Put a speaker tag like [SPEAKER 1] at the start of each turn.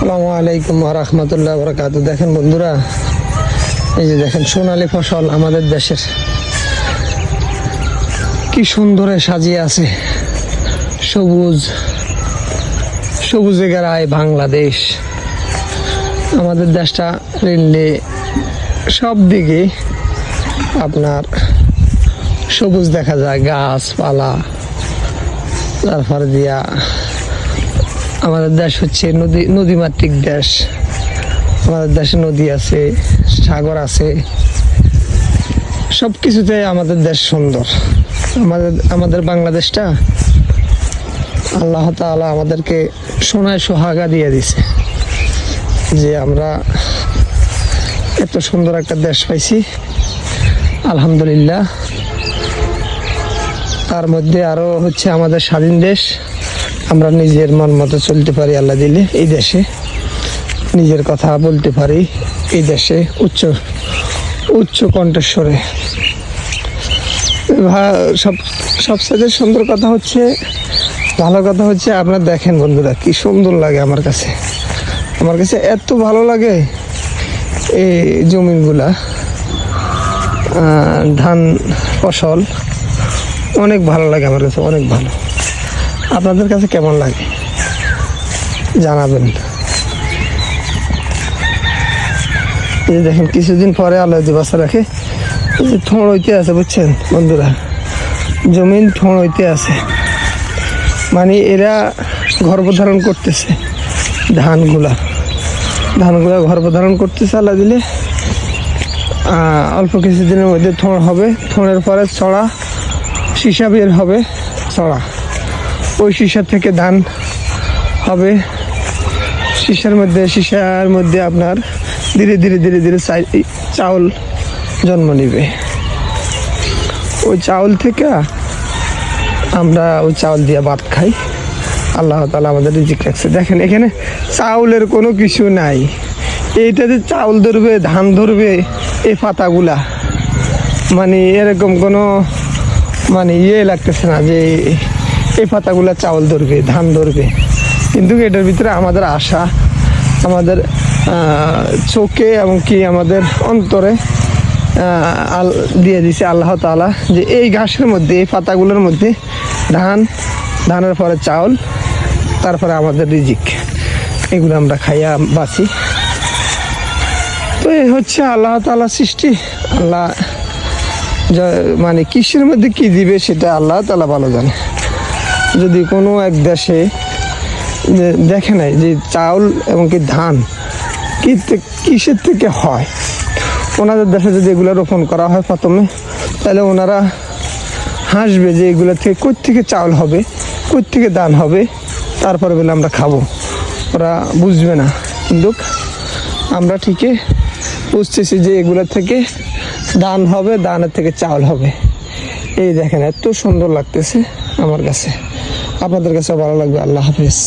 [SPEAKER 1] আসসালামু আলাইকুম ওয়া রাহমাতুল্লাহি ওয়া বারাকাতুহু। দেখেন বন্ধুরা, এই যে দেখেন সোনালী ফসল আমাদের দেশের কি সুন্দরে সাজিয়ে আছে। সবুজ সবুজে ঘেরায় বাংলাদেশ। আমাদের দেশটা রেললে সব দিকে আপনার সবুজ দেখা যায়, গাছপালা। তারপরে দিয়া আমাদের দেশ হচ্ছে নদীমাতৃক দেশ। আমাদের দেশে নদী আছে, সাগর আছে, সব কিছুতে আমাদের দেশ সুন্দর। আমাদের বাংলাদেশটা আল্লাহ তাআলা আমাদেরকে সোনায় সোহাগা দিয়ে দিছে যে আমরা এত সুন্দর একটা দেশ পাইছি, আলহামদুলিল্লাহ। তার মধ্যে আরো হচ্ছে আমাদের স্বাধীন দেশ, আমরা নিজের মন মতো চলতে পারি আল্লাহ দিলে। এই দেশে নিজের কথা বলতে পারি, এই দেশে উচ্চ কণ্ঠস্বরে। সবচেয়ে সুন্দর কথা হচ্ছে, ভালো কথা হচ্ছে, আপনারা দেখেন বন্ধুরা কি সুন্দর লাগে। আমার কাছে এত ভালো লাগে এই জমিনগুলা, ধান ফসল অনেক ভালো লাগে আমার কাছে, অনেক ভালো। আপনাদের কাছে কেমন লাগে জানাবেন। এই দেখেন কিছুদিন পরে আলো বাসা রাখে ঠোঁড় হইতে আছে, বুঝছেন বন্ধুরা, জমিন ঠোঁড় হইতে আছে, মানে এরা গর্ভধারণ করতেছে। ধানগুলা গর্ভধারণ করতেছে। আল্লাহ দিলে অল্প কিছুদিনের মধ্যে ঠোঁড় হবে। ঠোঁড়ের পরে ছড়া, সীসা বের হবে, ছড়া, ওই সীসা থেকে ধান হবে। সীসার মধ্যে আপনার ধীরে ধীরে চাউল জন্ম নিবে। ওই চাউল থেকে আমরা ওই চাউল দিয়ে ভাত খাই। আল্লাহ তাআলা আমাদের রিজিক রাখছে। দেখেন এখানে চাউলের কোনো কিছু নাই। এইটাতে চাউল ধরবে, ধান ধরবে, এই পাতাগুলা মানে এরকম কোনো মানে লাগতেছে না যে এই পাতাগুলা চাউল ধরবে, ধান ধরবে। কিন্তু এটার ভিতরে আমাদের আশা, আমাদের চোখে এবং কি আমাদের অন্তরে দিয়ে দিছে আল্লাহ তাআলা যে এই ঘাসের মধ্যে, এই পাতাগুলোর মধ্যে ধানের পরে চাউল, তারপরে আমাদের রিজিক। এগুলো আমরা খাইয়া বাঁচি। তো এই হচ্ছে আল্লাহ তাআলা সৃষ্টি। আল্লাহ মানে কিসের মধ্যে কি দিবে সেটা আল্লাহ তাআলা ভালো জানে। যদি কোনো এক দেশে দেখে নাই যে চাউল এবং কি ধান কিসের থেকে হয়, ওনাদের দেশে যদি এগুলো রোপণ করা হয় প্রথমে, তাহলে ওনারা হাসবে যে এগুলো থেকে কোত্থেকে চাউল হবে, কোত্থেকে ধান হবে, তারপরে বলে আমরা খাবো। ওরা বুঝবে না, কিন্তু আমরা ঠিকই বুঝতেছি যে এগুলোর থেকে ধান হবে, ধানের থেকে চাউল হবে। এই দেখেন এত সুন্দর লাগতেছে আমার কাছে, আপনাদের কাছে ভালো লাগবে। আল্লাহ হাফেজ।